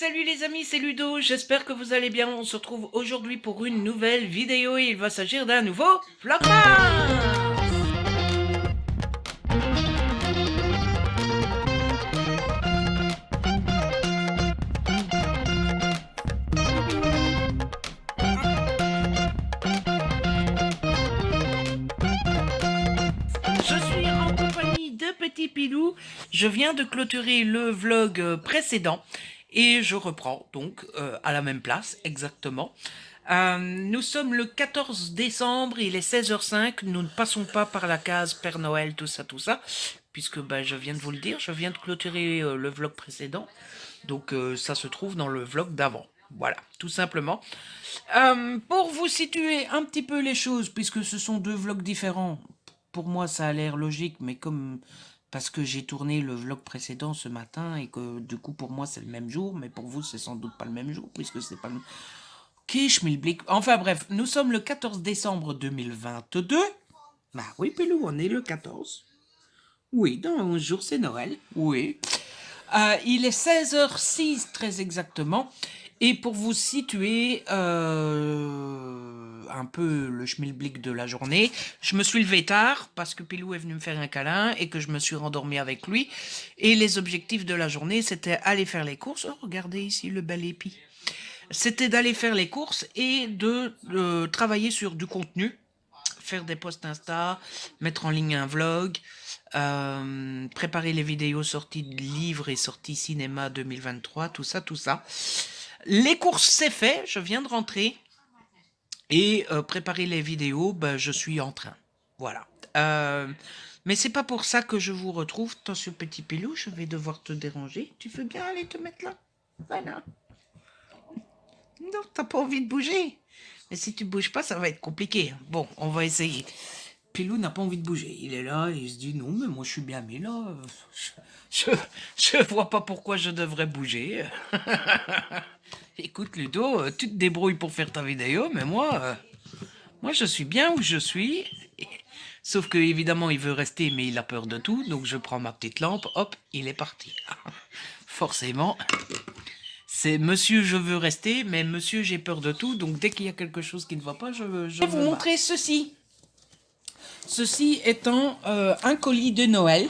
salut les amis, c'est Ludo, j'espère que vous allez bien. On se retrouve aujourd'hui pour une nouvelle vidéo et il va s'agir d'un nouveau Vlogmas. Je suis en compagnie de Petit Pilou. Je viens de clôturer le vlog précédent et je reprends donc à la même place exactement. Nous sommes le 14 décembre, il est 16h05, nous ne passons pas par la case Père Noël, tout ça, puisque je viens de vous le dire, je viens de clôturer le vlog précédent, donc ça se trouve dans le vlog d'avant. Voilà, tout simplement. Pour vous situer un petit peu les choses, puisque ce sont deux vlogs différents, pour moi ça a l'air logique, mais parce que j'ai tourné le vlog précédent ce matin et que du coup pour moi c'est le même jour, mais pour vous c'est sans doute pas le même jour, puisque c'est pas le... Ok, schmilblick. Enfin bref, nous sommes le 14 décembre 2022. Bah oui, Pelou, on est le 14. Oui, dans 11 jours, c'est Noël. Oui. Il est 16h06 très exactement. Et pour vous situer un peu le schmilblick de la journée, je me suis levé tard parce que Pilou est venu me faire un câlin et que je me suis rendormi avec lui. Et les objectifs de la journée, c'était aller faire les courses. Oh, regardez ici le bel épi. C'était d'aller faire les courses et de travailler sur du contenu, faire des posts Insta, mettre en ligne un vlog, préparer les vidéos sorties de livres et sorties cinéma 2023, tout ça, tout ça. Les courses, c'est fait, je viens de rentrer. Et préparer les vidéos, je suis en train. Voilà. Mais c'est pas pour ça que je vous retrouve. Attention, petit Pilou, je vais devoir te déranger. Tu veux bien aller te mettre là? Voilà. Non, t'as pas envie de bouger. Mais si tu bouges pas, ça va être compliqué. Bon, on va essayer. Pilou n'a pas envie de bouger. Il est là, il se dit non, mais moi je suis bien mis là. Je vois pas pourquoi je devrais bouger. Écoute Ludo, tu te débrouilles pour faire ta vidéo, mais moi je suis bien où je suis. Sauf que évidemment il veut rester, mais il a peur de tout. Donc je prends ma petite lampe, hop, il est parti. Forcément. C'est monsieur je veux rester, mais monsieur j'ai peur de tout, donc dès qu'il y a quelque chose qui ne va pas, je vais vous montrer ceci. Ceci étant un colis de Noël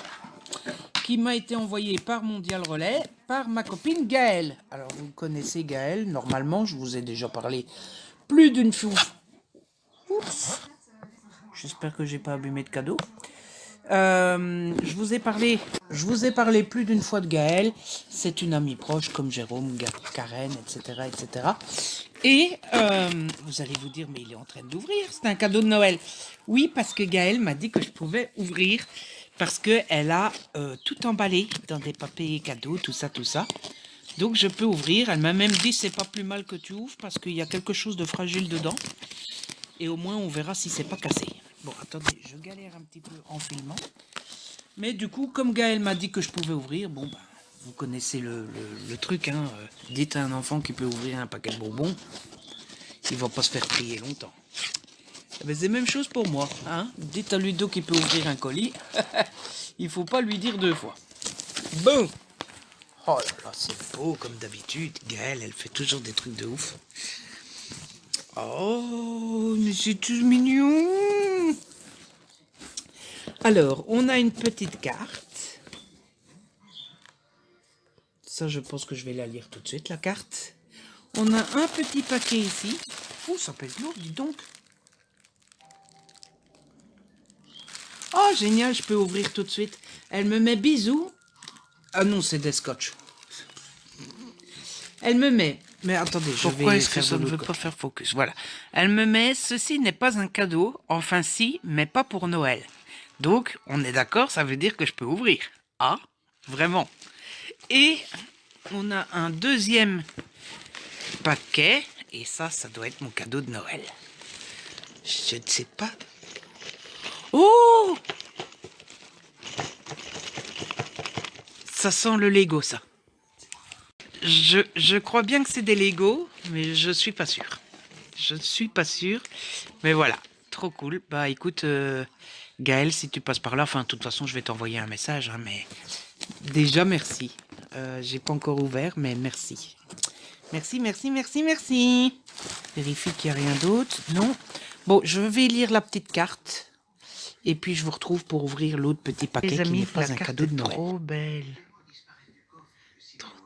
qui m'a été envoyé par Mondial Relais par ma copine Gaëlle. Alors vous connaissez Gaëlle, normalement je vous ai déjà parlé plus d'une fois. Oups. J'espère que j'ai pas abîmé de cadeau. Je vous ai parlé plus d'une fois de Gaëlle. C'est une amie proche comme Jérôme, Karen, etc., etc. Et vous allez vous dire, mais il est en train d'ouvrir. C'est un cadeau de Noël. Oui, parce que Gaëlle m'a dit que je pouvais ouvrir parce que elle a tout emballé dans des papiers cadeaux, tout ça, tout ça. Donc je peux ouvrir. Elle m'a même dit c'est pas plus mal que tu ouvres parce qu'il y a quelque chose de fragile dedans. Et au moins on verra si c'est pas cassé. Bon, attendez, je galère un petit peu en filmant. Mais du coup, comme Gaëlle m'a dit que je pouvais ouvrir, bon, vous connaissez le truc, hein. Dites à un enfant qui peut ouvrir un paquet de bonbons, il va pas se faire prier longtemps. Mais c'est la même chose pour moi, hein. Dites à Ludo qui peut ouvrir un colis, il faut pas lui dire deux fois. Bon. Oh là là, c'est beau comme d'habitude. Gaëlle, elle fait toujours des trucs de ouf. Oh, mais c'est tout mignon. Alors, on a une petite carte. Ça, je pense que je vais la lire tout de suite, la carte. On a un petit paquet ici. Oh, ça pèse lourd, dis donc. Oh, génial, je peux ouvrir tout de suite. Elle me met bisous. Ah non, c'est des scotch. Elle me met... Mais attendez, Pourquoi est-ce que ça ne veut pas faire focus? Voilà. Elle me met, ceci n'est pas un cadeau. Enfin si, mais pas pour Noël. Donc, on est d'accord, ça veut dire que je peux ouvrir. Ah, vraiment. Et on a un deuxième paquet. Et ça doit être mon cadeau de Noël. Je ne sais pas. Oh! Ça sent le Lego, ça. Je crois bien que c'est des Lego, mais je suis pas sûr. Je suis pas sûr. Mais voilà, trop cool. Bah écoute, Gaëlle, si tu passes par là, enfin de toute façon je vais t'envoyer un message, hein, mais déjà merci. J'ai pas encore ouvert, mais merci. Merci, merci, merci, merci. Vérifie qu'il n'y a rien d'autre. Non. Bon, je vais lire la petite carte. Et puis, je vous retrouve pour ouvrir l'autre petit paquet Les amis, qui n'est pas la un carte cadeau de est Noël. trop belle.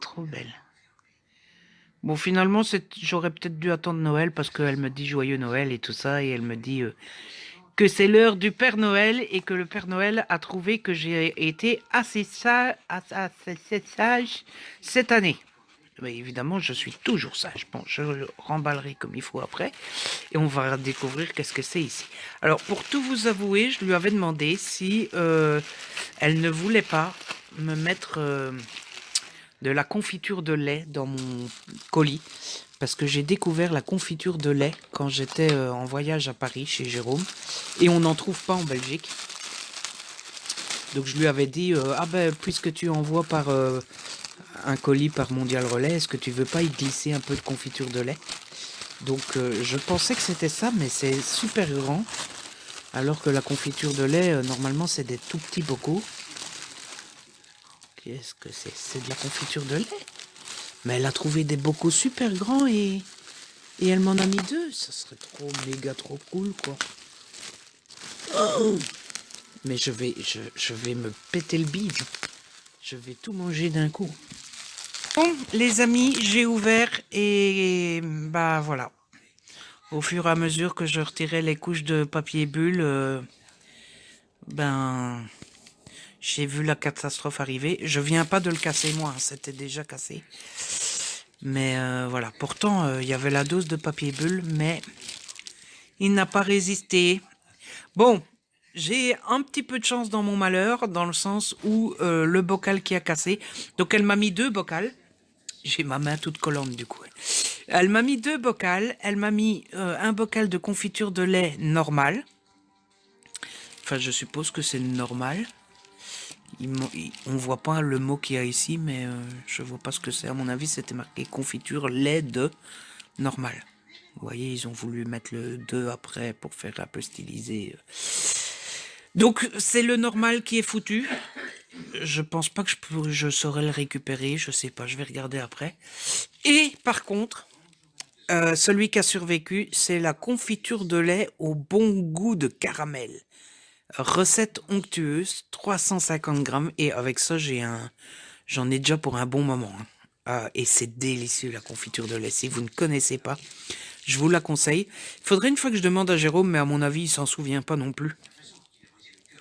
Trop belle. Bon, finalement, j'aurais peut-être dû attendre Noël parce qu'elle me dit joyeux Noël et tout ça. Et elle me dit que c'est l'heure du Père Noël et que le Père Noël a trouvé que j'ai été assez sage cette année. Mais évidemment, je suis toujours sage. Bon, je le remballerai comme il faut après. Et on va découvrir qu'est-ce que c'est ici. Alors, pour tout vous avouer, je lui avais demandé si elle ne voulait pas me mettre de la confiture de lait dans mon colis. Parce que j'ai découvert la confiture de lait quand j'étais en voyage à Paris chez Jérôme. Et on n'en trouve pas en Belgique. Donc je lui avais dit, ah ben puisque tu envoies par un colis par Mondial Relais, est-ce que tu veux pas y glisser un peu de confiture de lait? Donc je pensais que c'était ça, mais c'est super grand. Alors que la confiture de lait, normalement c'est des tout petits bocaux. Qu'est-ce que c'est? C'est de la confiture de lait? Mais elle a trouvé des bocaux super grands et elle m'en a mis 2. Ça serait trop méga trop cool quoi. Oh, mais je vais me péter le bide. Je vais tout manger d'un coup. Bon, les amis, j'ai ouvert et bah voilà. Au fur et à mesure que je retirais les couches de papier bulle, ben j'ai vu la catastrophe arriver. Je viens pas de le casser moi, hein, c'était déjà cassé. Mais voilà, pourtant il y avait la dose de papier bulle, mais il n'a pas résisté. Bon, j'ai un petit peu de chance dans mon malheur, dans le sens où le bocal qui a cassé. Donc elle m'a mis 2 bocals. J'ai ma main toute collante du coup. Elle m'a mis 2 bocals. Elle m'a mis un bocal de confiture de lait normal. Enfin, je suppose que c'est normal. On voit pas le mot qu'il y a ici, mais je vois pas ce que c'est. À mon avis, c'était marqué confiture lait de normal. Vous voyez, ils ont voulu mettre le 2 après pour faire un peu stylisé. Donc, c'est le normal qui est foutu. Je pense pas que je saurais le récupérer. Je sais pas, je vais regarder après. Et par contre, celui qui a survécu, c'est la confiture de lait au bon goût de caramel. Recette onctueuse, 350 grammes. Et avec ça, j'en ai déjà pour un bon moment. Hein. Et c'est délicieux, la confiture de lait. Si vous ne connaissez pas, je vous la conseille. Il faudrait une fois que je demande à Jérôme, mais à mon avis, il s'en souvient pas non plus.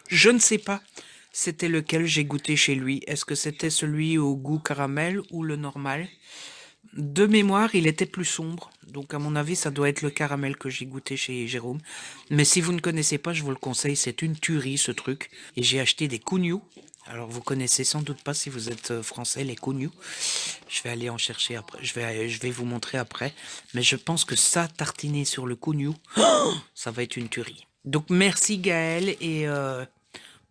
Je ne sais pas c'était lequel j'ai goûté chez lui. Est-ce que c'était celui au goût caramel ou le normal? De mémoire, il était plus sombre. Donc à mon avis, ça doit être le caramel que j'ai goûté chez Jérôme. Mais si vous ne connaissez pas, je vous le conseille. C'est une tuerie ce truc. Et j'ai acheté des cougnoux. Alors vous connaissez sans doute pas si vous êtes français les cougnoux. Je vais aller en chercher après. Je vais vous montrer après. Mais je pense que ça tartiner sur le cougnou, ça va être une tuerie. Donc merci Gaël et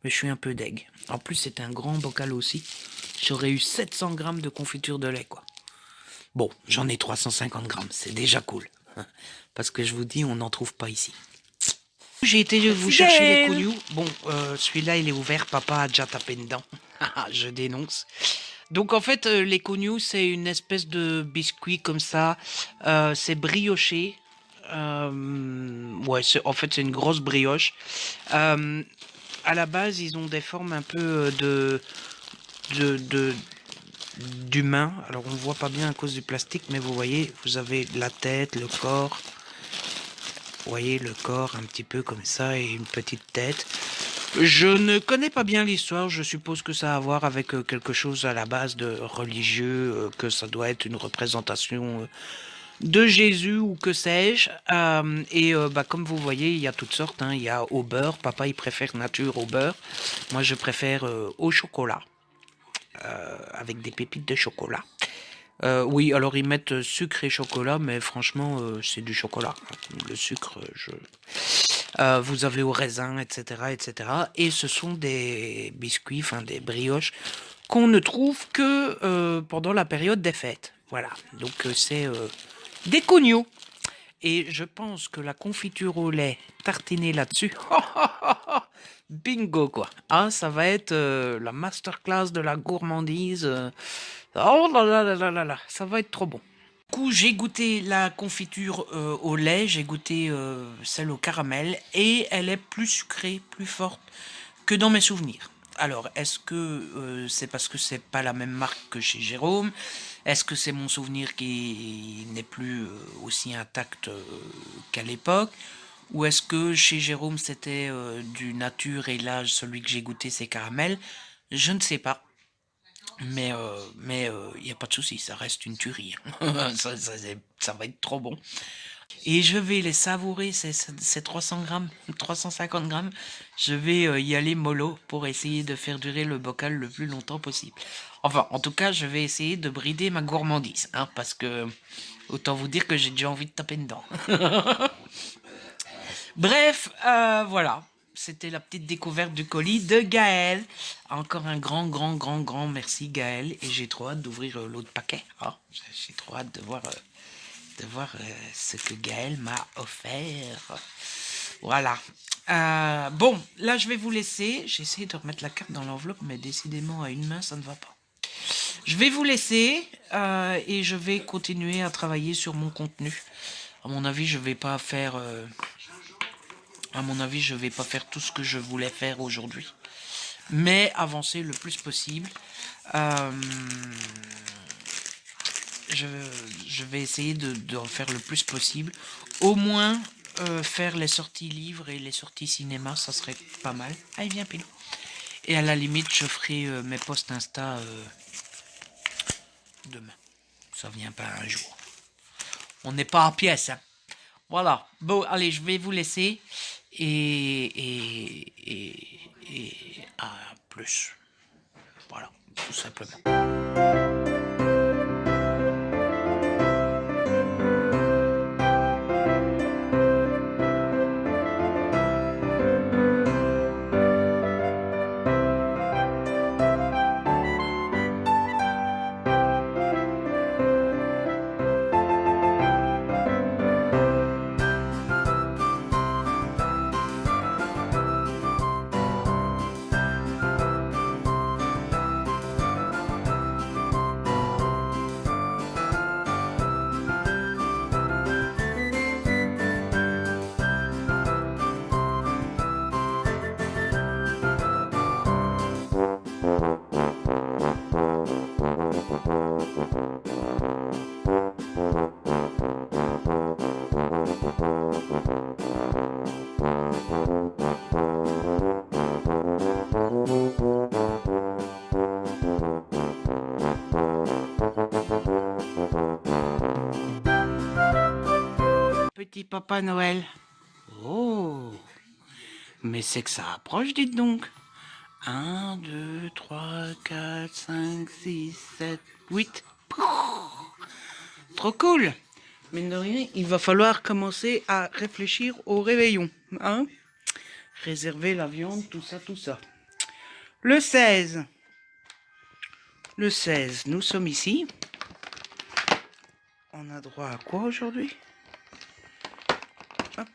mais je suis un peu deg. En plus, c'est un grand bocal aussi. J'aurais eu 700 grammes de confiture de lait, quoi. Bon, j'en ai 350 grammes. C'est déjà cool. Parce que je vous dis, on n'en trouve pas ici. J'ai été vous chercher les cognous. Bon, celui-là, il est ouvert. Papa a déjà tapé dedans. Je dénonce. Donc, en fait, les cognous, c'est une espèce de biscuit comme ça. C'est brioché. Ouais, en fait, c'est une grosse brioche. À la base, ils ont des formes un peu d'humains. Alors, on ne voit pas bien à cause du plastique, mais vous voyez, vous avez la tête, le corps. Vous voyez, le corps un petit peu comme ça et une petite tête. Je ne connais pas bien l'histoire. Je suppose que ça a à voir avec quelque chose à la base de religieux, que ça doit être une représentation de Jésus ou que sais-je. Bah, comme vous voyez, il y a toutes sortes. Hein. Il y a au beurre. Papa, il préfère nature au beurre. Moi, je préfère au chocolat. Avec des pépites de chocolat. Oui, alors ils mettent sucre et chocolat, mais franchement, c'est du chocolat. Le sucre, vous avez au raisin, etc., etc. Et ce sont des biscuits, enfin des brioches, qu'on ne trouve que pendant la période des fêtes. Voilà, donc c'est des cognous. Et je pense que la confiture au lait tartinée là-dessus, bingo quoi. Ah, ça va être la masterclass de la gourmandise. Oh là là là là là là, ça va être trop bon. coup, j'ai goûté la confiture au lait, j'ai goûté celle au caramel, et elle est plus sucrée, plus forte que dans mes souvenirs. Alors, est-ce que c'est parce que c'est pas la même marque que chez Jérôme? Est-ce que c'est mon souvenir qui n'est plus aussi intact qu'à l'époque? Ou est-ce que chez Jérôme c'était du nature et là celui que j'ai goûté c'est caramel? Je ne sais pas. Mais il n'y a pas de souci, ça reste une tuerie. Ça va être trop bon. Et je vais les savourer, ces 300 grammes, 350 grammes. Je vais y aller mollo pour essayer de faire durer le bocal le plus longtemps possible. Enfin, en tout cas, je vais essayer de brider ma gourmandise, hein, parce que autant vous dire que j'ai déjà envie de taper dedans. Bref, voilà. C'était la petite découverte du colis de Gaël. Encore un grand merci Gaël. Et j'ai trop hâte d'ouvrir l'autre paquet. Ah, j'ai trop hâte de voir ce que Gaël m'a offert. Voilà. Bon, là je vais vous laisser. J'ai essayé de remettre la carte dans l'enveloppe, mais décidément à une main ça ne va pas. Je vais vous laisser et je vais continuer à travailler sur mon contenu. À mon avis, je vais pas faire... je vais pas faire tout ce que je voulais faire aujourd'hui, mais avancer le plus possible. Je vais essayer de en faire le plus possible. Au moins faire les sorties livres et les sorties cinéma, ça serait pas mal. Allez, viens, Pilou. Et à la limite, je ferai mes posts Insta demain. Ça vient pas un jour. On n'est pas en pièce, hein. Voilà. Bon, allez, je vais vous laisser. Et à plus. Voilà, tout simplement. Petit Papa Noël. Oh, mais c'est que ça approche, dites donc. 1, 2, 3, 4, 5, 6, 7, 8. Trop cool. Mais de rien, il va falloir commencer à réfléchir au réveillon. Hein? Réserver la viande, tout ça, tout ça. Le 16. Le 16, nous sommes ici. On a droit à quoi aujourd'hui? Hop.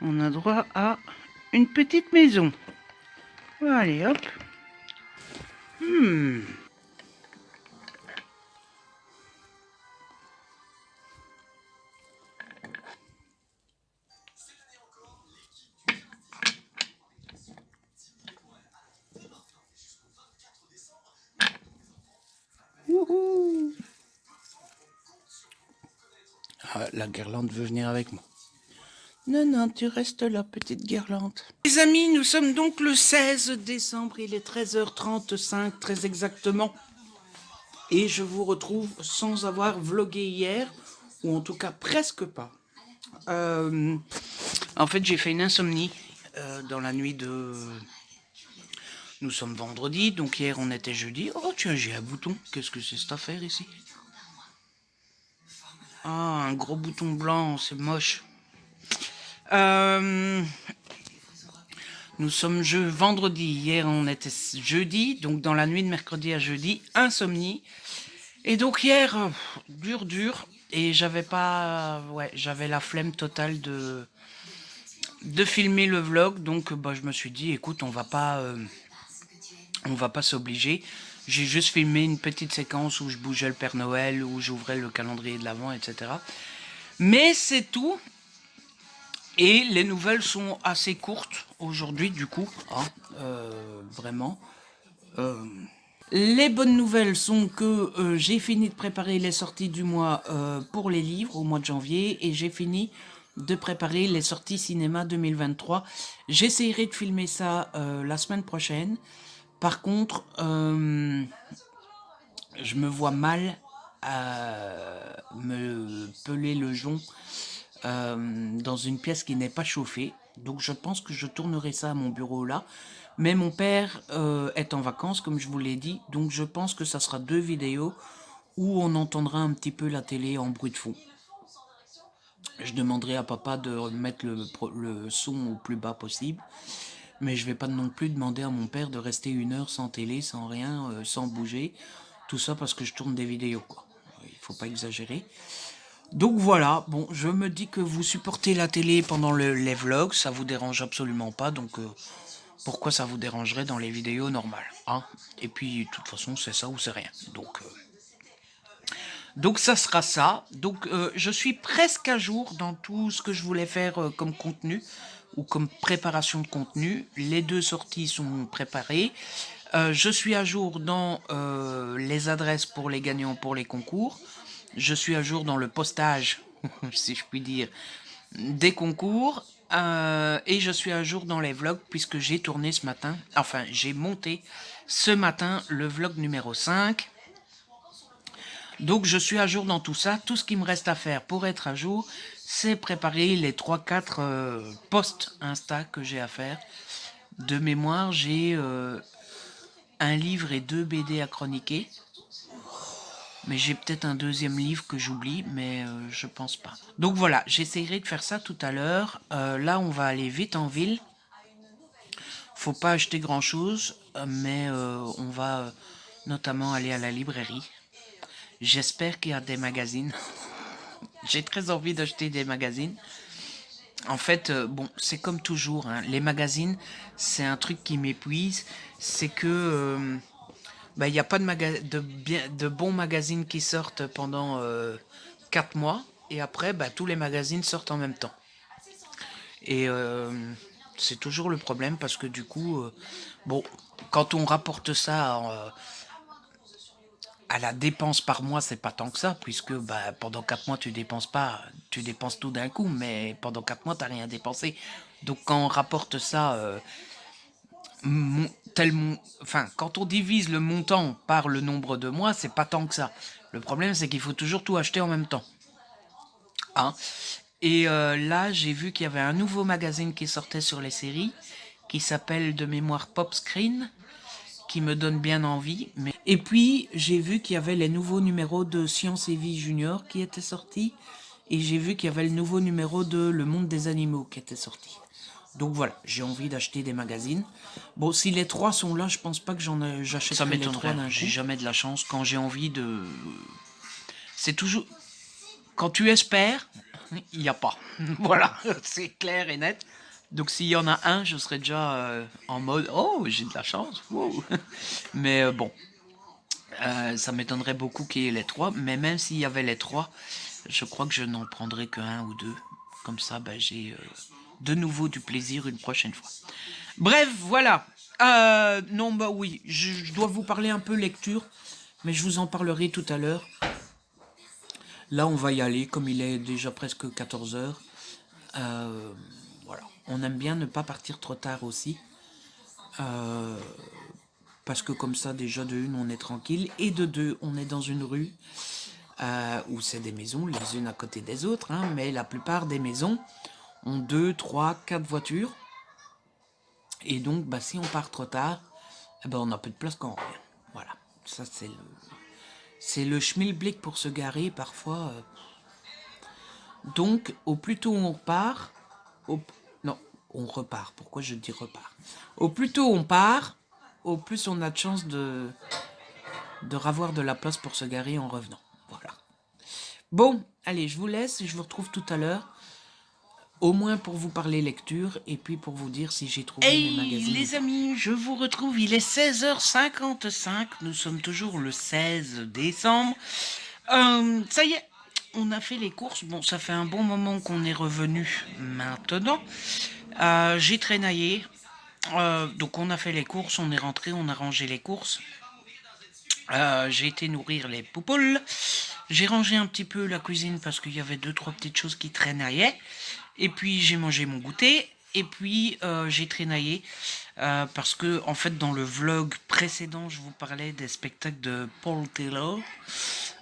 On a droit à une petite maison. Allez, hop. Wouhou. Ah, la guirlande veut venir avec moi. Non, non, tu restes là, petite guirlande. Les amis, nous sommes donc le 16 décembre, il est 13h35, très exactement. Et je vous retrouve sans avoir vlogué hier, ou en tout cas presque pas. En fait, j'ai fait une insomnie dans la nuit de... Nous sommes vendredi, donc hier on était jeudi. Oh tiens, j'ai un bouton. Qu'est-ce que c'est cette affaire ici? Ah, un gros bouton blanc, c'est moche. Nous sommes vendredi, hier on était jeudi, donc dans la nuit de mercredi à jeudi, insomnie. Et donc hier, dur, et j'avais la flemme totale de filmer le vlog, donc je me suis dit, écoute, on va pas s'obliger. J'ai juste filmé une petite séquence où je bougeais le Père Noël, où j'ouvrais le calendrier de l'Avent, etc. Mais c'est tout. Et les nouvelles sont assez courtes aujourd'hui, du coup, hein, vraiment. Euh, les bonnes nouvelles sont que j'ai fini de préparer les sorties du mois pour les livres au mois de janvier et j'ai fini de préparer les sorties cinéma 2023. J'essaierai de filmer ça la semaine prochaine. Par contre, je me vois mal me peler le jonc dans une pièce qui n'est pas chauffée. Donc je pense que je tournerai ça à mon bureau là. Mais mon père est en vacances, comme je vous l'ai dit. Donc je pense que ça sera 2 vidéos où on entendra un petit peu la télé en bruit de fond. Je demanderai à papa de mettre le son au plus bas possible. Mais je vais pas non plus demander à mon père de rester 1 heure sans télé, sans rien, sans bouger. Tout ça parce que je tourne des vidéos, quoi. Il faut pas exagérer. Donc voilà, bon, je me dis que vous supportez la télé pendant les vlogs, ça vous dérange absolument pas, donc pourquoi ça vous dérangerait dans les vidéos normales, hein? Et puis, de toute façon, c'est ça ou c'est rien. Donc ça sera ça. Donc je suis presque à jour dans tout ce que je voulais faire comme contenu ou comme préparation de contenu. Les 2 sorties sont préparées. Je suis à jour dans les adresses pour les gagnants pour les concours. Je suis à jour dans le postage, si je puis dire, des concours. Et je suis à jour dans les vlogs puisque j'ai tourné ce matin, enfin j'ai monté ce matin le vlog numéro 5. Donc je suis à jour dans tout ça. Tout ce qui me reste à faire pour être à jour, c'est préparer les 3-4 posts Insta que j'ai à faire. De mémoire, j'ai un livre et 2 BD à chroniquer. Mais j'ai peut-être un 2e livre que j'oublie, mais je pense pas. Donc voilà, j'essaierai de faire ça tout à l'heure. Là, on va aller vite en ville. Faut pas acheter grand-chose, mais on va notamment aller à la librairie. J'espère qu'il y a des magazines. J'ai très envie d'acheter des magazines. En fait, bon, c'est comme toujours, hein, les magazines, c'est un truc qui m'épuise. C'est que il n'y a pas de bons magazines qui sortent pendant 4 mois. Et après, tous les magazines sortent en même temps. Et c'est toujours le problème parce que du coup, bon, quand on rapporte ça à la dépense par mois, c'est pas tant que ça, puisque pendant 4 mois, tu dépenses pas, tu dépenses tout d'un coup, mais pendant 4 mois, t'as rien dépensé. Donc quand on rapporte ça, enfin, quand on divise le montant par le nombre de mois, c'est pas tant que ça. Le problème, c'est qu'il faut toujours tout acheter en même temps. Hein. Et là, j'ai vu qu'il y avait un nouveau magazine qui sortait sur les séries, qui s'appelle de mémoire Pop Screen, qui me donne bien envie. Et puis, j'ai vu qu'il y avait les nouveaux numéros de Science et Vie Junior qui étaient sortis. Et j'ai vu qu'il y avait le nouveau numéro de Le Monde des Animaux qui était sorti. Donc voilà, j'ai envie d'acheter des magazines. Bon, si les 3 sont là, je pense pas que j'achèterai les 3 d'un coup. J'ai jamais de la chance quand j'ai envie de... C'est toujours... Quand tu espères, il n'y a pas. Voilà, c'est clair et net. Donc s'il y en a un, je serais déjà en mode oh j'ai de la chance. Wow. Mais bon, ça m'étonnerait beaucoup qu'il y ait les 3. Mais même s'il y avait les 3, je crois que je n'en prendrais qu'un ou 2. Comme ça, j'ai de nouveau du plaisir une prochaine fois. Bref, voilà. Non, oui, je dois vous parler un peu lecture, mais je vous en parlerai tout à l'heure. Là, on va y aller, comme il est déjà presque 14 heures. Voilà. On aime bien ne pas partir trop tard aussi. Parce que comme ça, déjà de 1, on est tranquille. Et de 2, on est dans une rue où c'est des maisons, les unes à côté des autres. Hein, mais la plupart des maisons ont 2, 3, 4 voitures. Et donc, si on part trop tard, on n'a peu de place quand on revient. Voilà. Ça, c'est le schmilblick pour se garer parfois. Donc, au plus tôt on part, non, on repart. Pourquoi je dis repart? Au plus tôt on part, au plus on a de chance de ravoir de la place pour se garer en revenant. Voilà. Bon, allez, je vous laisse et je vous retrouve tout à l'heure Au moins pour vous parler lecture et puis pour vous dire si j'ai trouvé mes magazines. Les amis, je vous retrouve, il est 16h55, nous sommes toujours le 16 décembre. Ça y est, on a fait les courses, bon ça fait un bon moment qu'on est revenu maintenant. J'ai traînaillé, donc on a fait les courses, on est rentré, on a rangé les courses. J'ai été nourrir les poupoules. J'ai rangé un petit peu la cuisine parce qu'il y avait 2-3 petites choses qui traînaillaient. Et puis j'ai mangé mon goûter. Et puis j'ai traînaillé parce que en fait dans le vlog précédent je vous parlais des spectacles de Paul Taylor.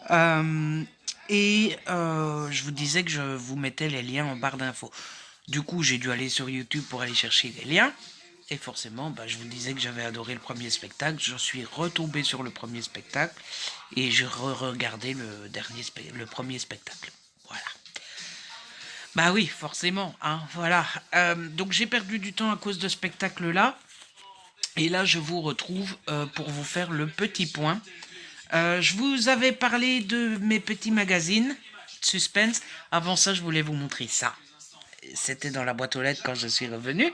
Je vous disais que je vous mettais les liens en barre d'infos. Du coup j'ai dû aller sur YouTube pour aller chercher les liens. Et forcément, je vous disais que j'avais adoré le premier spectacle. Je suis retombé sur le premier spectacle et je regardais le premier spectacle. Voilà. Bah oui, forcément, hein, voilà. Donc j'ai perdu du temps à cause de ce spectacle-là. Et là, je vous retrouve pour vous faire le petit point. Je vous avais parlé de mes petits magazines. Suspense. Avant ça, je voulais vous montrer ça. C'était dans la boîte aux lettres quand je suis revenu.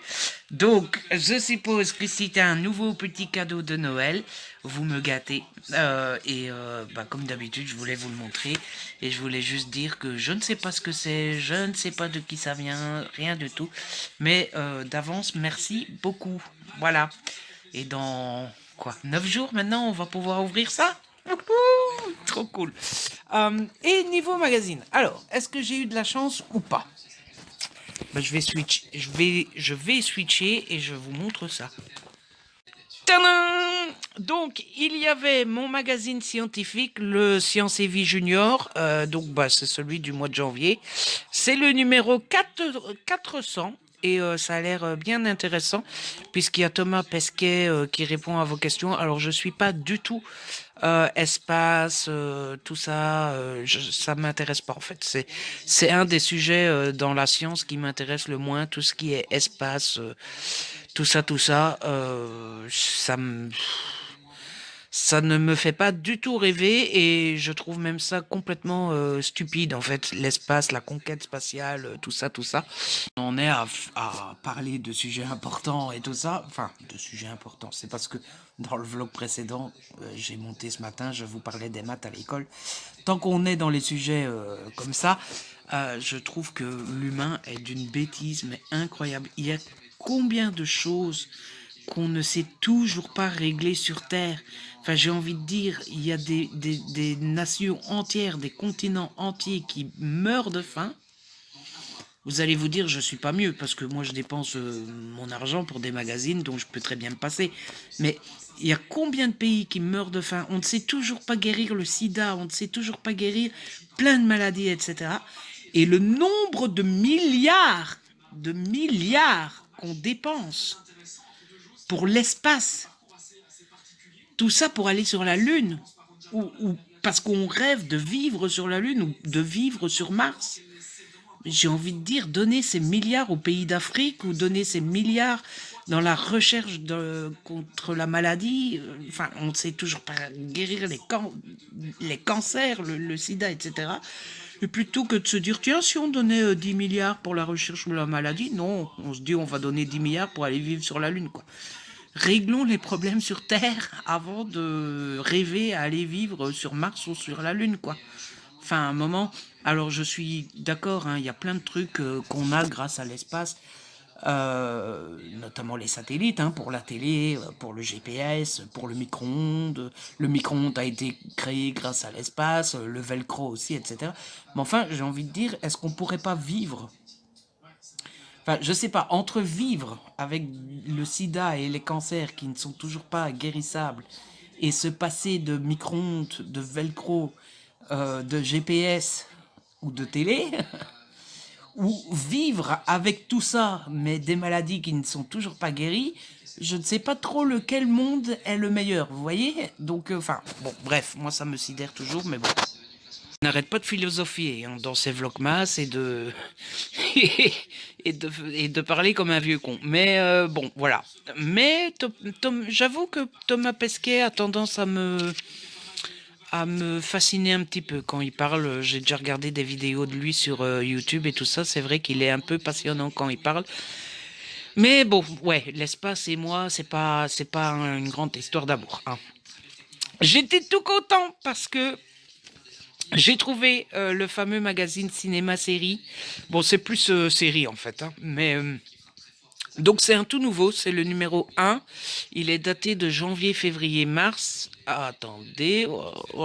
Donc, je suppose que c'était un nouveau petit cadeau de Noël. Vous me gâtez. Comme d'habitude, je voulais vous le montrer. Et je voulais juste dire que je ne sais pas ce que c'est. Je ne sais pas de qui ça vient. Rien du tout. Mais d'avance, merci beaucoup. Voilà. Et dans, 9 jours maintenant, on va pouvoir ouvrir ça. Trop cool. Et niveau magazine. Alors, est-ce que j'ai eu de la chance ou pas? Je vais switcher et je vous montre ça. Tadam! Donc, il y avait mon magazine scientifique, le Science et Vie Junior. C'est celui du mois de janvier. C'est le numéro 400. Et ça a l'air bien intéressant, puisqu'il y a Thomas Pesquet qui répond à vos questions. Alors, je suis pas du tout espace, tout ça, ça m'intéresse pas en fait. C'est un des sujets dans la science qui m'intéresse le moins, tout ce qui est espace, tout ça, ça ne me fait pas du tout rêver et je trouve même ça complètement stupide en fait, l'espace, la conquête spatiale, tout ça. On est à parler de sujets importants et tout ça, enfin de sujets importants, c'est parce que dans le vlog précédent, j'ai monté ce matin, je vous parlais des maths à l'école. Tant qu'on est dans les sujets comme ça, je trouve que l'humain est d'une bêtise mais incroyable. Il y a combien de choses qu'on ne sait toujours pas régler sur Terre. Enfin, j'ai envie de dire, il y a des nations entières, des continents entiers qui meurent de faim. Vous allez vous dire, je suis pas mieux, parce que moi je dépense mon argent pour des magazines, donc je peux très bien me passer. Mais il y a combien de pays qui meurent de faim? On ne sait toujours pas guérir le sida, on ne sait toujours pas guérir plein de maladies, etc. Et le nombre de milliards qu'on dépense pour l'espace, tout ça pour aller sur la Lune, ou parce qu'on rêve de vivre sur la Lune ou de vivre sur Mars. J'ai envie de dire, donner ces milliards aux pays d'Afrique ou donner ces milliards dans la recherche contre la maladie. Enfin, on ne sait toujours pas guérir les cancers, le sida, etc. Et plutôt que de se dire, tiens, si on donnait 10 milliards pour la recherche de la maladie, non, on se dit, on va donner 10 milliards pour aller vivre sur la Lune, quoi. Réglons les problèmes sur Terre avant de rêver à aller vivre sur Mars ou sur la Lune, quoi. Enfin, un moment... Alors, je suis d'accord, hein, il y a plein de trucs qu'on a grâce à l'espace, notamment les satellites, hein, pour la télé, pour le GPS, pour le micro-ondes. Le micro-ondes a été créé grâce à l'espace, le velcro aussi, etc. Mais enfin, j'ai envie de dire, est-ce qu'on pourrait pas vivre? Enfin, je sais pas, entre vivre avec le sida et les cancers qui ne sont toujours pas guérissables et se passer de micro-ondes, de velcro, de GPS ou de télé, ou vivre avec tout ça, mais des maladies qui ne sont toujours pas guéries, je ne sais pas trop lequel monde est le meilleur, vous voyez? Donc, bref, moi ça me sidère toujours, mais bon. On n'arrête pas de philosopher hein, dans ces vlogmas et de... et de parler comme un vieux con. Mais voilà. Mais j'avoue que Thomas Pesquet a tendance à me fasciner un petit peu quand il parle. J'ai déjà regardé des vidéos de lui sur YouTube et tout ça. C'est vrai qu'il est un peu passionnant quand il parle. Mais bon, ouais, l'espace et moi, c'est pas une grande histoire d'amour, hein. J'étais tout content parce que j'ai trouvé le fameux magazine Cinéma Série. Bon, c'est plus série en fait, hein, mais donc c'est un tout nouveau, c'est le numéro 1. Il est daté de janvier, février, mars. Ah, attendez,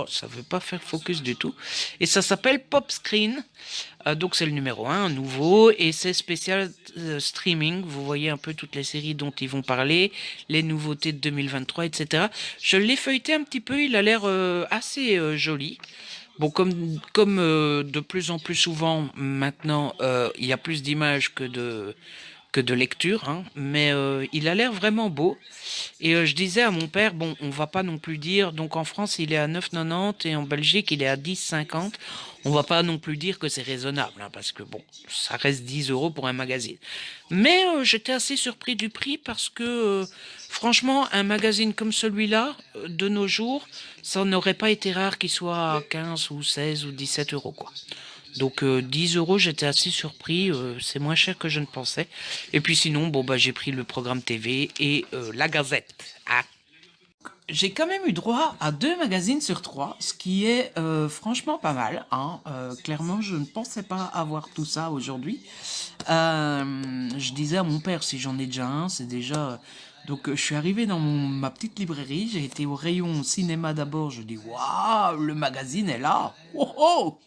ça veut pas faire focus du tout. Et ça s'appelle Pop Screen. Donc c'est le numéro 1, nouveau, et c'est spécial streaming. Vous voyez un peu toutes les séries dont ils vont parler, les nouveautés de 2023, etc. Je l'ai feuilleté un petit peu, il a l'air assez joli. Bon, comme de plus en plus souvent maintenant, il y a plus d'images que de lecture, hein, mais il a l'air vraiment beau. Et je disais à mon père, bon, on va pas non plus dire, donc en France il est à 9,90 et en Belgique il est à 10,50. On va pas non plus dire que c'est raisonnable, hein, parce que bon, ça reste 10 euros pour un magazine. Mais j'étais assez surpris du prix parce que franchement, un magazine comme celui-là, de nos jours, ça n'aurait pas été rare qu'il soit à 15 ou 16 ou 17 euros, quoi. Donc 10 euros, j'étais assez surpris, c'est moins cher que je ne pensais. Et puis sinon, bon bah j'ai pris le programme TV et la Gazette. Ah. J'ai quand même eu droit à 2 magazines sur 3, ce qui est franchement pas mal, hein. Clairement, je ne pensais pas avoir tout ça aujourd'hui. Je disais à mon père, si j'en ai déjà un, c'est déjà... Donc je suis arrivé dans ma petite librairie, j'ai été au rayon cinéma d'abord, je dis, waouh, le magazine est là. Oh oh.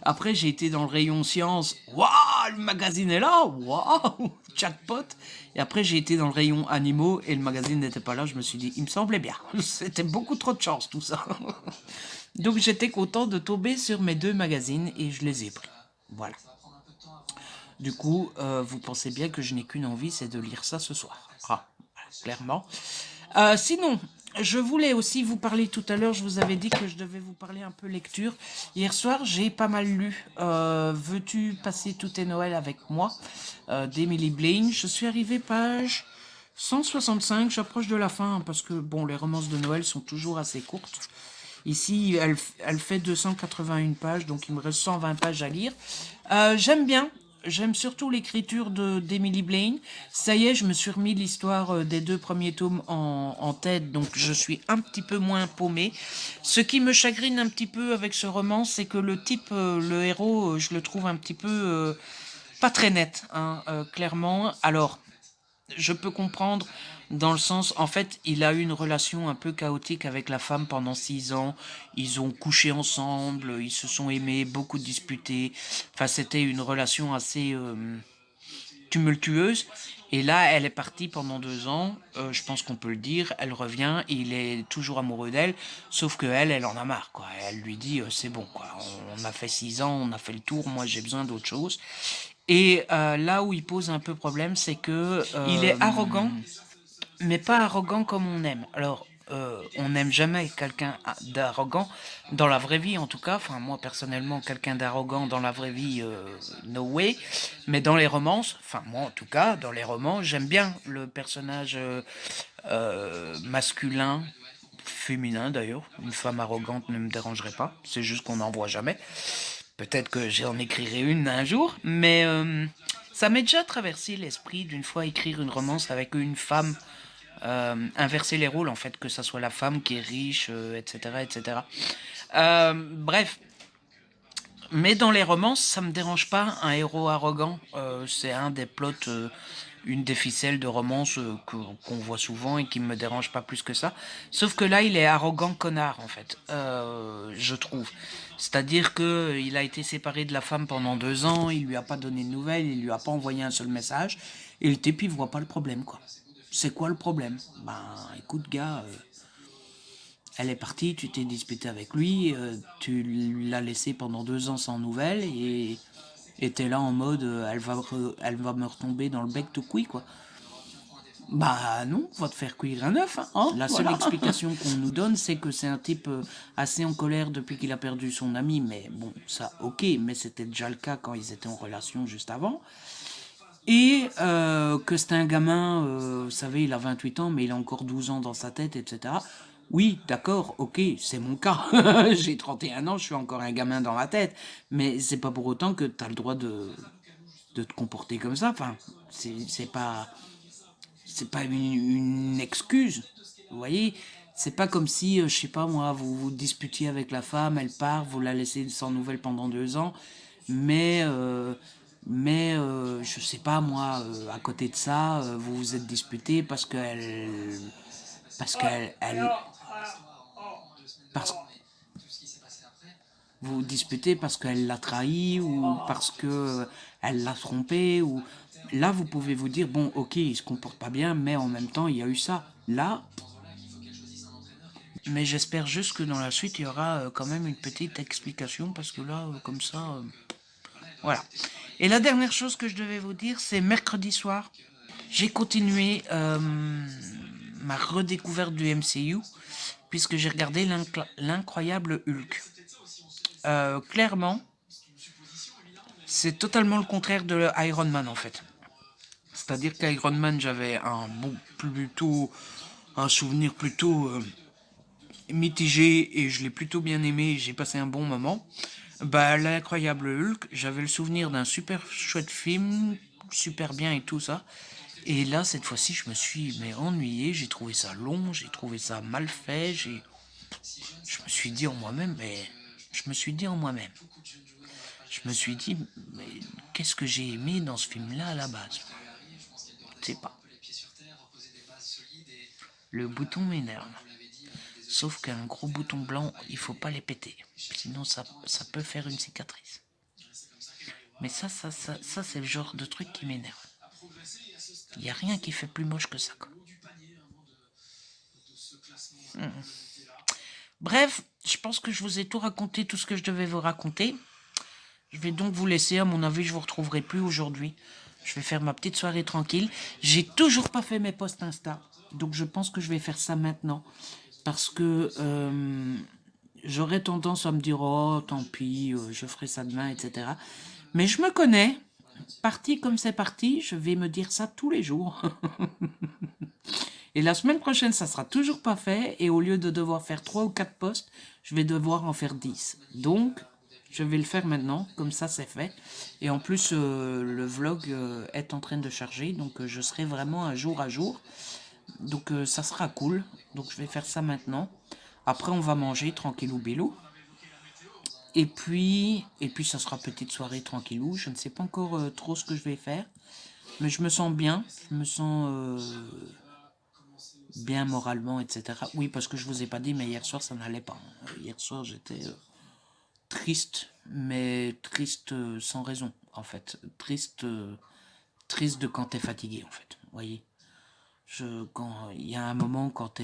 Après, j'ai été dans le rayon sciences. Waouh, le magazine est là. Waouh, jackpot. Et après, j'ai été dans le rayon animaux et le magazine n'était pas là. Je me suis dit, il me semblait bien. C'était beaucoup trop de chance, tout ça. Donc, j'étais content de tomber sur mes 2 magazines et je les ai pris. Voilà. Du coup, vous pensez bien que je n'ai qu'une envie, c'est de lire ça ce soir. Ah, clairement. Sinon, je voulais aussi vous parler tout à l'heure, je vous avais dit que je devais vous parler un peu lecture. Hier soir, j'ai pas mal lu Veux-tu passer tout tes Noël avec moi d'Emily Blaine. Je suis arrivé page 165, j'approche de la fin parce que bon, les romances de Noël sont toujours assez courtes. Ici, elle fait 281 pages, donc il me reste 120 pages à lire. J'aime bien. J'aime surtout l'écriture d'Emily Blaine. Ça y est, je me suis remis l'histoire des 2 premiers tomes en tête, donc je suis un petit peu moins paumé. Ce qui me chagrine un petit peu avec ce roman, c'est que le type, le héros, je le trouve un petit peu pas très net, hein, clairement. Alors, je peux comprendre dans le sens, en fait, il a eu une relation un peu chaotique avec la femme pendant 6 ans. Ils ont couché ensemble, ils se sont aimés, beaucoup disputés. Enfin, c'était une relation assez tumultueuse. Et là, elle est partie pendant 2 ans. Je pense qu'on peut le dire. Elle revient, et il est toujours amoureux d'elle. Sauf que elle en a marre, quoi. Elle lui dit, c'est bon, quoi. On a fait 6 ans, on a fait le tour. Moi, j'ai besoin d'autre chose. Et là où il pose un peu problème, c'est que il est arrogant, mais pas arrogant comme on aime. Alors, on n'aime jamais quelqu'un d'arrogant, dans la vraie vie en tout cas. Enfin, moi personnellement, quelqu'un d'arrogant dans la vraie vie, no way. Mais dans les romances, enfin, moi en tout cas, dans les romans, j'aime bien le personnage masculin, féminin d'ailleurs. Une femme arrogante ne me dérangerait pas, c'est juste qu'on n'en voit jamais. Peut-être que j'en écrirai une un jour, mais ça m'est déjà traversé l'esprit d'une fois écrire une romance avec une femme, inverser les rôles en fait, que ça soit la femme qui est riche, etc., etc. Bref, mais dans les romances, ça me dérange pas un héros arrogant. C'est un des plots, une des ficelles de romance qu'on voit souvent et qui me dérange pas plus que ça. Sauf que là, il est arrogant connard en fait, je trouve. C'est-à-dire que il a été séparé de la femme pendant 2 ans, il lui a pas donné de nouvelles, il lui a pas envoyé un seul message, et le type il voit pas le problème, quoi. C'est quoi le problème? Ben écoute gars, elle est partie, tu t'es disputé avec lui, tu l'as laissé pendant 2 ans sans nouvelles, et t'es là en mode elle va me retomber dans le bec tout cuit, quoi. Bah non, va te faire cuire un œuf, hein. La seule explication qu'on nous donne, c'est que c'est un type assez en colère depuis qu'il a perdu son ami, mais bon, ça ok, mais c'était déjà le cas quand ils étaient en relation juste avant. Et que c'est un gamin, vous savez, il a 28 ans, mais il a encore 12 ans dans sa tête, etc. Oui, d'accord, ok, c'est mon cas. J'ai 31 ans, je suis encore un gamin dans la tête. Mais c'est pas pour autant que tu as le droit de te comporter comme ça. Enfin, c'est pas, c'est pas une excuse. Vous voyez, c'est pas comme si, je sais pas moi, vous vous disputiez avec la femme, elle part, vous la laissez sans nouvelles pendant 2 ans, mais, euh, mais je sais pas moi, à côté de ça, vous vous êtes disputé parce qu'elle, parce, vous vous disputez parce qu'elle l'a trahi ou parce que elle l'a trompé ou là vous pouvez vous dire bon ok il se comporte pas bien mais en même temps il y a eu ça là mais j'espère juste que dans la suite il y aura quand même une petite explication parce que là comme ça voilà. Et la dernière chose que je devais vous dire c'est mercredi soir j'ai continué ma redécouverte du MCU puisque j'ai regardé l'incroyable Hulk. Clairement c'est totalement le contraire de Iron Man en fait. C'est-à-dire qu'Iron Man, j'avais un souvenir plutôt mitigé et je l'ai plutôt bien aimé. J'ai passé un bon moment. Bah, l'incroyable Hulk, j'avais le souvenir d'un super chouette film, super bien et tout ça. Et là, cette fois-ci, je me suis ennuyé. J'ai trouvé ça long, j'ai trouvé ça mal fait. Je me suis dit en moi-même, je me suis dit en moi-même, je me suis dit, mais qu'est-ce que j'ai aimé dans ce film-là à la base? Je sais pas. Le bouton m'énerve. Sauf qu'un gros bouton blanc, il faut pas les péter. Sinon, ça peut faire une cicatrice. Mais ça c'est le genre de truc qui m'énerve. Il n'y a rien qui fait plus moche que ça, quoi. Hmm. Bref, je pense que je vous ai tout raconté, tout ce que je devais vous raconter. Je vais donc vous laisser. À mon avis, je vous retrouverai plus aujourd'hui. Je vais faire ma petite soirée tranquille. J'ai toujours pas fait mes posts Insta. Donc je pense que je vais faire ça maintenant. Parce que j'aurais tendance à me dire oh tant pis, je ferai ça demain, etc. Mais je me connais. Parti comme c'est parti, je vais me dire ça tous les jours. Et la semaine prochaine, ça sera toujours pas fait. Et au lieu de devoir faire 3 ou 4 posts, je vais devoir en faire 10. Donc, je vais le faire maintenant. Comme ça, c'est fait. Et en plus, le vlog est en train de charger. Donc, je serai vraiment un jour à jour. Donc, ça sera cool. Donc, je vais faire ça maintenant. Après, on va manger tranquillou bilou. Et puis, ça sera petite soirée tranquillou. Je ne sais pas encore trop ce que je vais faire. Mais je me sens bien. Je me sens bien moralement, etc. Oui, parce que je vous ai pas dit, mais hier soir, ça n'allait pas. Hier soir, j'étais triste, mais triste sans raison, en fait. Triste de quand t'es fatigué, en fait. Vous voyez, quand il y a un moment quand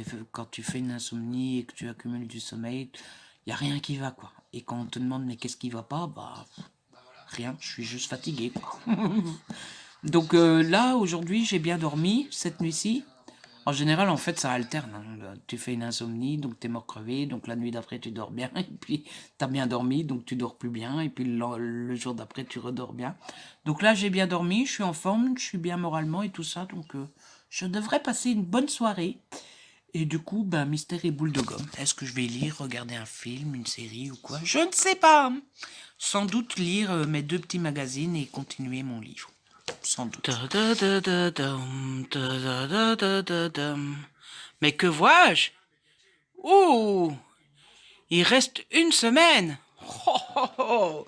tu fais une insomnie et que tu accumules du sommeil, il y a rien qui va, quoi. Et quand on te demande mais qu'est-ce qui va pas, bah rien. Je suis juste fatigué, quoi. Donc là, aujourd'hui, j'ai bien dormi cette nuit-ci. En général, en fait, ça alterne, hein. Tu fais une insomnie, donc t'es mort crevé, donc la nuit d'après, tu dors bien, et puis t'as bien dormi, donc tu dors plus bien, et puis le jour d'après, tu redors bien. Donc là, j'ai bien dormi, je suis en forme, je suis bien moralement et tout ça, donc je devrais passer une bonne soirée. Et du coup, ben, mystère et boule de gomme. Est-ce que je vais lire, regarder un film, une série ou quoi? Je ne sais pas. Sans doute lire mes 2 petits magazines et continuer mon livre. Sans doute. Mais que vois-je? Oh, il reste une semaine. Oh, oh, oh.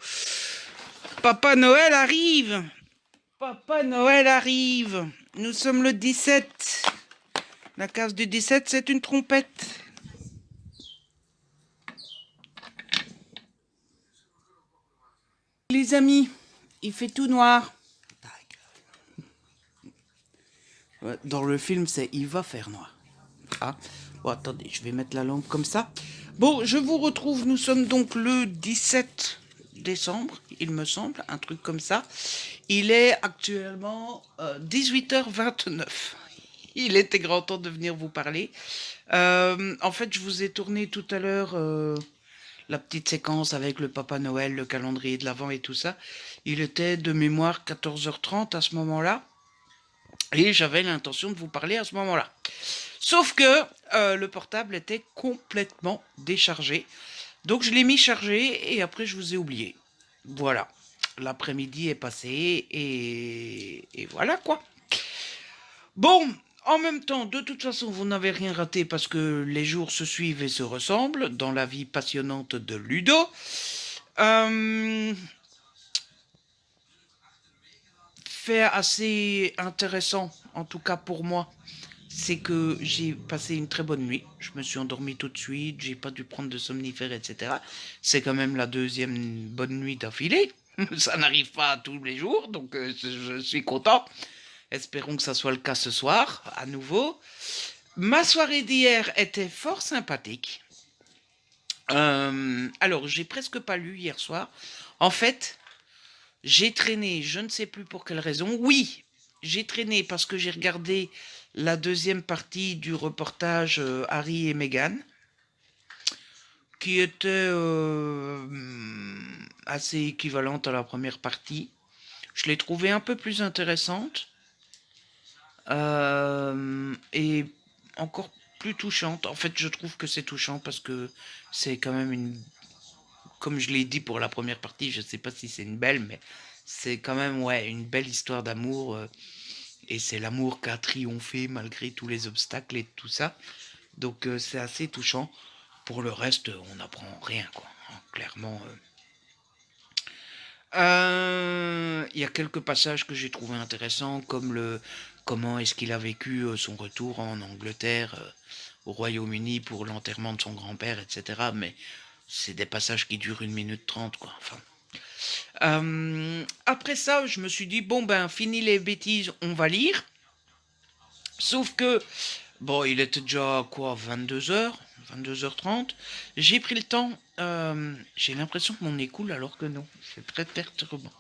Papa Noël arrive. Papa Noël arrive. Nous sommes le 17. La case du 17, c'est une trompette. Les amis, il fait tout noir. Dans le film, c'est il va faire noir. Ah, bon, attendez, je vais mettre la lampe comme ça. Bon, je vous retrouve, nous sommes donc le 17 décembre, il me semble, un truc comme ça. Il est actuellement 18h29. Il était grand temps de venir vous parler. En fait, je vous ai tourné tout à l'heure la petite séquence avec le Papa Noël, le calendrier de l'Avent et tout ça. Il était de mémoire 14h30 à ce moment-là. Et j'avais l'intention de vous parler à ce moment-là. Sauf que le portable était complètement déchargé. Donc je l'ai mis chargé et après je vous ai oublié. Voilà. L'après-midi est passé et voilà quoi. Bon, en même temps, de toute façon, vous n'avez rien raté parce que les jours se suivent et se ressemblent dans la vie passionnante de Ludo. Fait assez intéressant, en tout cas pour moi, c'est que j'ai passé une très bonne nuit. Je me suis endormi tout de suite, j'ai pas dû prendre de somnifères, etc. C'est quand même la deuxième bonne nuit d'affilée. Ça n'arrive pas tous les jours, donc je suis content. Espérons que ça soit le cas ce soir, à nouveau. Ma soirée d'hier était fort sympathique. Alors, j'ai presque pas lu hier soir. En fait, j'ai traîné, je ne sais plus pour quelle raison. Oui, j'ai traîné parce que j'ai regardé la deuxième partie du reportage Harry et Meghan, qui était assez équivalente à la première partie. Je l'ai trouvée un peu plus intéressante et encore plus touchante. En fait, je trouve que c'est touchant parce que c'est quand même une... Comme je l'ai dit pour la première partie, je ne sais pas si c'est une belle, mais c'est quand même ouais, une belle histoire d'amour. Et c'est l'amour qui a triomphé malgré tous les obstacles et tout ça. Donc c'est assez touchant. Pour le reste, on n'apprend rien, quoi. Hein, clairement. Il y a quelques passages que j'ai trouvé intéressants, comme le comment est-ce qu'il a vécu son retour en Angleterre, au Royaume-Uni pour l'enterrement de son grand-père, etc. Mais c'est des passages qui durent 1 minute 30, quoi. Enfin. Après ça, je me suis dit, bon ben, fini les bêtises, on va lire. Sauf que, bon, il était déjà, quoi, 22h, 22h30. J'ai pris le temps, j'ai l'impression que mon nez coule alors que non. C'est très perturbant.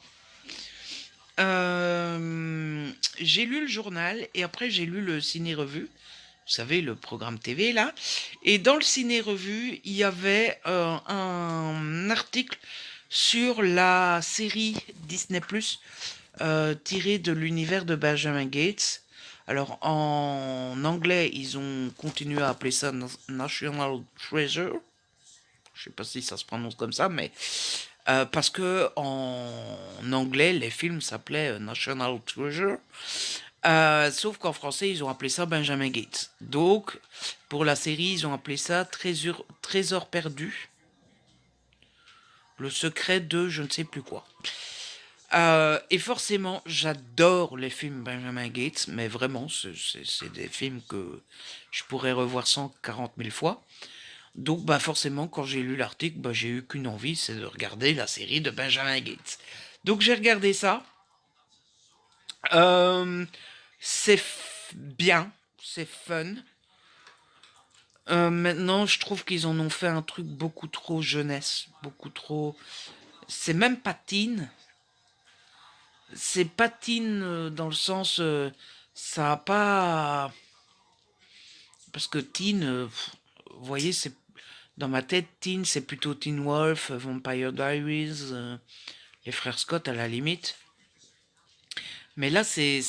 J'ai lu le journal et après j'ai lu le ciné-revue. Vous savez, le programme TV là. Et dans le ciné-revue, il y avait un article sur la série Disney+, tirée de l'univers de Benjamin Gates. Alors en anglais, ils ont continué à appeler ça National Treasure. Je sais pas si ça se prononce comme ça, mais parce que en anglais, les films s'appelaient National Treasure. Sauf qu'en français, ils ont appelé ça Benjamin Gates. Donc, pour la série, ils ont appelé ça Trésor perdu. Le secret de je ne sais plus quoi. Et forcément, j'adore les films Benjamin Gates, mais vraiment, c'est des films que je pourrais revoir 140 000 fois. Donc, bah forcément, quand j'ai lu l'article, bah, j'ai eu qu'une envie, c'est de regarder la série de Benjamin Gates. Donc, j'ai regardé ça. Euh, c'est bien, c'est fun. Maintenant, je trouve qu'ils en ont fait un truc beaucoup trop jeunesse, beaucoup trop... C'est même pas teen. C'est pas teen dans le sens... ça a pas... Parce que teen, vous voyez, c'est... Dans ma tête, teen, c'est plutôt Teen Wolf, Vampire Diaries, les frères Scott à la limite. Mais là, c'est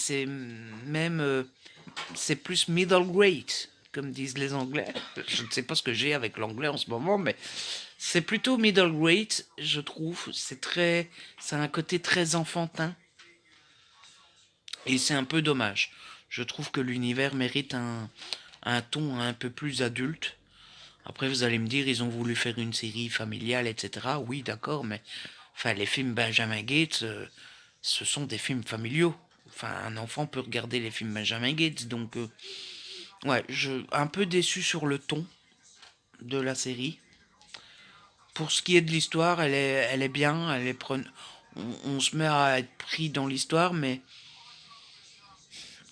même... c'est plus middle grade, comme disent les Anglais. Je ne sais pas ce que j'ai avec l'anglais en ce moment, mais c'est plutôt middle grade, je trouve. C'est un côté très enfantin. Et c'est un peu dommage. Je trouve que l'univers mérite un ton un peu plus adulte. Après, vous allez me dire, ils ont voulu faire une série familiale, etc. Oui, d'accord, mais enfin, les films Benjamin Gates, ce sont des films familiaux. Enfin, un enfant peut regarder les films Benjamin Gates, donc ouais, un peu déçu sur le ton de la série. Pour ce qui est de l'histoire, elle est bien, on se met à être pris dans l'histoire, mais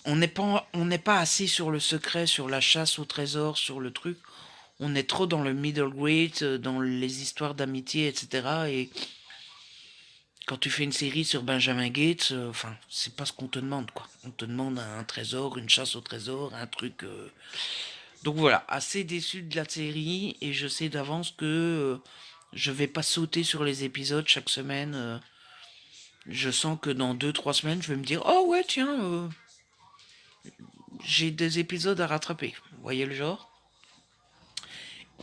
on n'est pas assez sur le secret, sur la chasse au trésor, sur le truc. On est trop dans le middle grade, dans les histoires d'amitié, etc. Et quand tu fais une série sur Benjamin Gates, enfin, c'est pas ce qu'on te demande, quoi. On te demande un trésor, une chasse au trésor, un truc. Donc voilà, assez déçu de la série et je sais d'avance que je vais pas sauter sur les épisodes chaque semaine. Je sens que dans 2-3 semaines, je vais me dire, oh ouais, tiens, j'ai des épisodes à rattraper. Vous voyez le genre?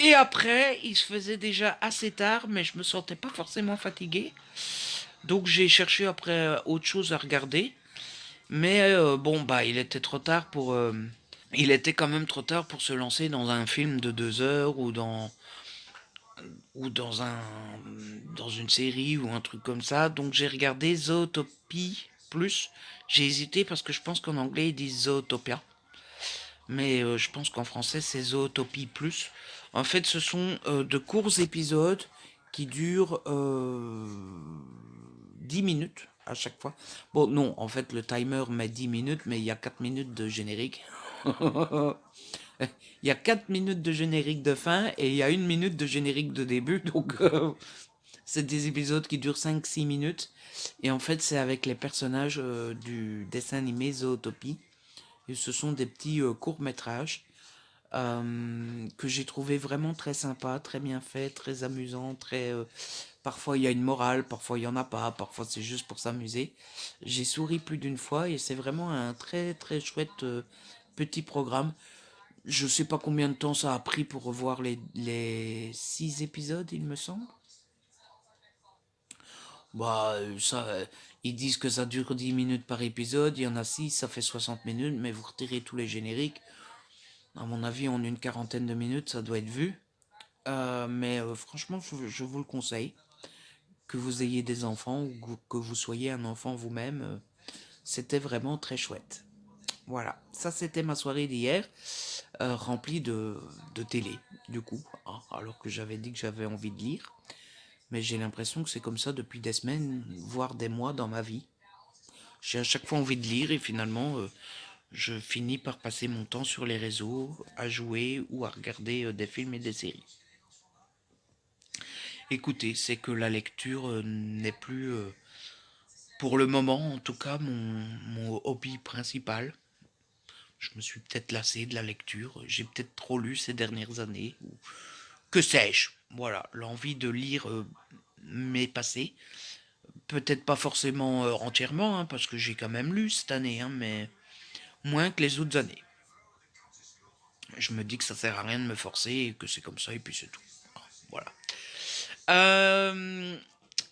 Et après, il se faisait déjà assez tard, mais je me sentais pas forcément fatigué. Donc j'ai cherché après autre chose à regarder. Mais bon, bah, il était quand même trop tard pour se lancer dans un film de 2 heures ou dans une série ou un truc comme ça. Donc j'ai regardé Zootopie plus. J'ai hésité parce que je pense qu'en anglais ils disent Zootopia. Mais je pense qu'en français c'est Zootopie plus. En fait, ce sont de courts épisodes qui durent 10 minutes à chaque fois. Bon, non, en fait, le timer met 10 minutes, mais il y a 4 minutes de générique. Il y a 4 minutes de générique de fin et il y a 1 minute de générique de début. Donc, c'est des épisodes qui durent 5-6 minutes. Et en fait, c'est avec les personnages du dessin animé Zootopie. Et ce sont des petits courts-métrages que j'ai trouvé vraiment très sympa, très bien fait, très amusant, parfois il y a une morale, parfois il y en a pas, parfois c'est juste pour s'amuser. J'ai souri plus d'une fois et c'est vraiment un très très chouette petit programme. Je sais pas combien de temps ça a pris pour revoir les 6 épisodes, il me semble. Bah, ils disent que ça dure 10 minutes par épisode, il y en a 6, ça fait 60 minutes, mais vous retirez tous les génériques. À mon avis, en une quarantaine de minutes, ça doit être vu. Mais franchement, je vous le conseille. Que vous ayez des enfants ou que vous soyez un enfant vous-même, c'était vraiment très chouette. Voilà, ça c'était ma soirée d'hier, remplie de télé, du coup, hein, alors que j'avais dit que j'avais envie de lire. Mais j'ai l'impression que c'est comme ça depuis des semaines, voire des mois dans ma vie. J'ai à chaque fois envie de lire et finalement, je finis par passer mon temps sur les réseaux, à jouer ou à regarder des films et des séries. Écoutez, c'est que la lecture n'est plus, pour le moment en tout cas, mon hobby principal. Je me suis peut-être lassé de la lecture, j'ai peut-être trop lu ces dernières années, ou que sais-je. Voilà, l'envie de lire m'est passée. Peut-être pas forcément entièrement, hein, parce que j'ai quand même lu cette année, hein, mais moins que les autres années. Je me dis que ça sert à rien de me forcer et que c'est comme ça et puis c'est tout. Voilà. Euh,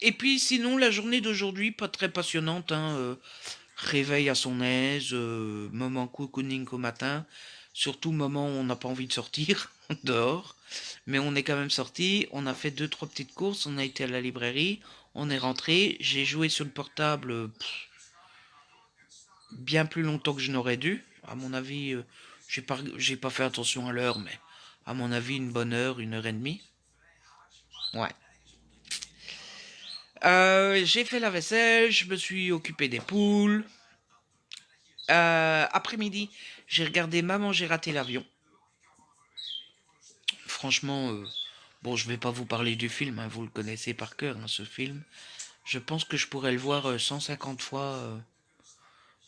et puis sinon, la journée d'aujourd'hui, pas très passionnante. Hein, réveil à son aise, moment cocooning au matin. Surtout moment où on n'a pas envie de sortir dehors. Mais on est quand même sorti. On a fait deux, trois petites courses. On a été à la librairie. On est rentré. J'ai joué sur le portable bien plus longtemps que je n'aurais dû. À mon avis, j'ai pas fait attention à l'heure, mais à mon avis, une bonne heure, 1 heure et demie. Ouais. J'ai fait la vaisselle, je me suis occupé des poules. Après-midi, j'ai regardé Maman, j'ai raté l'avion. Franchement, bon, je vais pas vous parler du film, hein, vous le connaissez par cœur, hein, ce film. Je pense que je pourrais le voir 150 fois,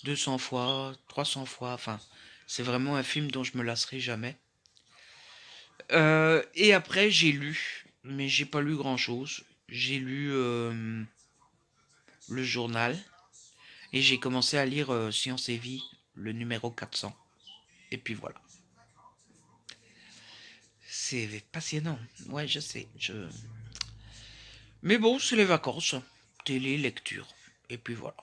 200 fois, 300 fois. Enfin, c'est vraiment un film dont je me lasserai jamais. Et après, j'ai lu, mais j'ai pas lu grand-chose. J'ai lu le journal et j'ai commencé à lire Science et Vie, le numéro 400. Et puis voilà. C'est passionnant. Ouais, je sais. Mais bon, c'est les vacances. Télé, lecture. Et puis voilà.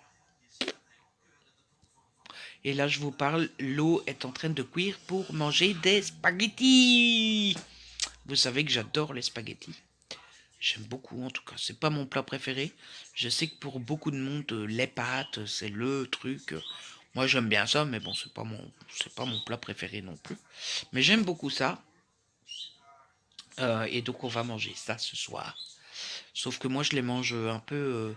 Et là, je vous parle, l'eau est en train de cuire pour manger des spaghettis. Vous savez que j'adore les spaghettis. J'aime beaucoup, en tout cas. C'est pas mon plat préféré. Je sais que pour beaucoup de monde, les pâtes, c'est le truc. Moi, j'aime bien ça, mais bon, c'est pas mon plat préféré non plus. Mais j'aime beaucoup ça. Et donc, on va manger ça ce soir. Sauf que moi, je les mange un peu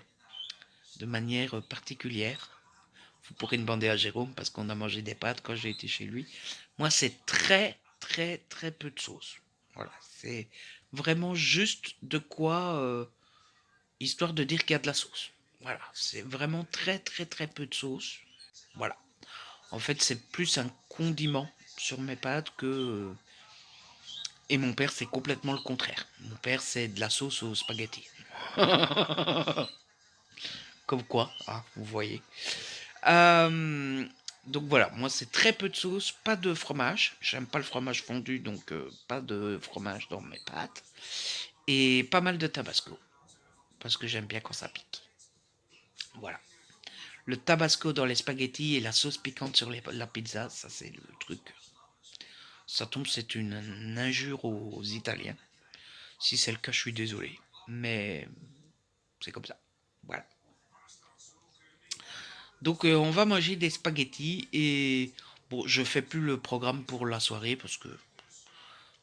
de manière particulière. Vous pourrez demander à Jérôme parce qu'on a mangé des pâtes quand j'ai été chez lui. Moi, c'est très, très, très peu de sauce. Voilà, c'est vraiment juste de quoi, histoire de dire qu'il y a de la sauce. Voilà, c'est vraiment très, très, très peu de sauce. Voilà. En fait, c'est plus un condiment sur mes pâtes que. Et mon père, c'est complètement le contraire. Mon père, c'est de la sauce aux spaghettis. Comme quoi, hein, vous voyez. Euh, Donc voilà, moi c'est très peu de sauce, pas de fromage. J'aime pas le fromage fondu, donc pas de fromage dans mes pâtes. Et pas mal de tabasco, parce que j'aime bien quand ça pique. Voilà. Le tabasco dans les spaghettis et la sauce piquante sur la pizza, ça c'est le truc. Ça tombe, c'est une injure aux Italiens. Si c'est le cas, je suis désolé. Mais c'est comme ça. Voilà. Donc on va manger des spaghettis et bon, je fais plus le programme pour la soirée parce que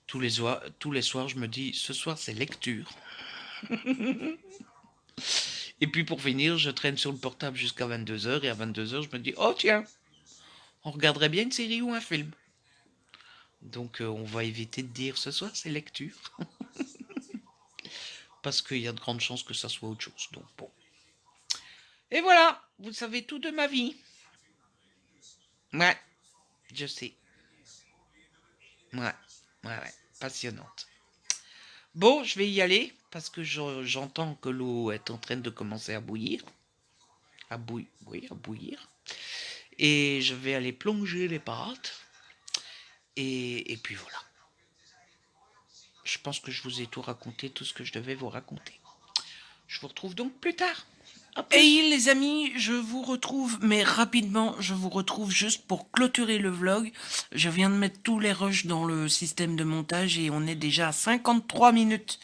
tous les soirs je me dis ce soir c'est lecture. Et puis pour finir, je traîne sur le portable jusqu'à 22h et à 22h je me dis oh tiens, on regarderait bien une série ou un film. Donc on va éviter de dire ce soir c'est lecture parce qu'il y a de grandes chances que ça soit autre chose. Donc bon. Et voilà, vous savez tout de ma vie. Ouais, je sais. Ouais, ouais, passionnante. Bon, je vais y aller parce que j'entends que l'eau est en train de commencer à bouillir. Oui, à bouillir. Et je vais aller plonger les pâtes. Et puis voilà. Je pense que je vous ai tout raconté, tout ce que je devais vous raconter. Je vous retrouve donc plus tard. Et les amis, je vous retrouve, mais rapidement, je vous retrouve juste pour clôturer le vlog. Je viens de mettre tous les rushs dans le système de montage et on est déjà à 53 minutes.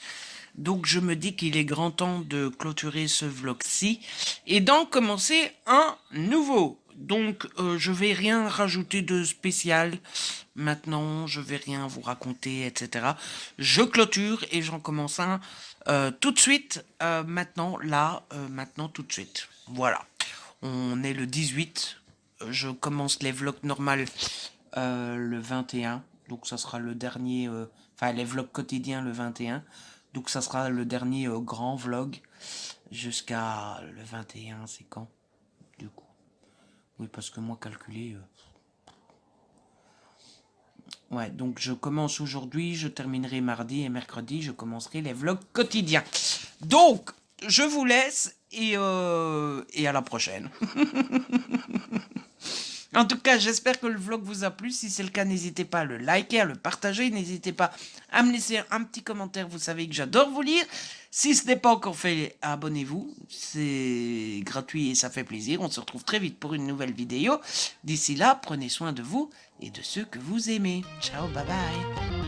Donc je me dis qu'il est grand temps de clôturer ce vlog-ci et d'en commencer un nouveau. Donc je vais rien rajouter de spécial maintenant, je vais rien vous raconter, etc. Je clôture et j'en commence un tout de suite, maintenant, là, maintenant, tout de suite. Voilà, on est le 18, je commence les vlogs normales le 21, donc ça sera le dernier, enfin les vlogs quotidiens le 21. Donc ça sera le dernier grand vlog jusqu'à le 21, c'est quand du coup? Oui, parce que moi calculer... Ouais, donc je commence aujourd'hui, je terminerai mardi et mercredi, je commencerai les vlogs quotidiens. Donc, je vous laisse et à la prochaine. En tout cas, j'espère que le vlog vous a plu. Si c'est le cas, n'hésitez pas à le liker, à le partager. N'hésitez pas à me laisser un petit commentaire. Vous savez que j'adore vous lire. Si ce n'est pas encore fait, abonnez-vous. C'est gratuit et ça fait plaisir. On se retrouve très vite pour une nouvelle vidéo. D'ici là, prenez soin de vous et de ceux que vous aimez. Ciao, bye bye.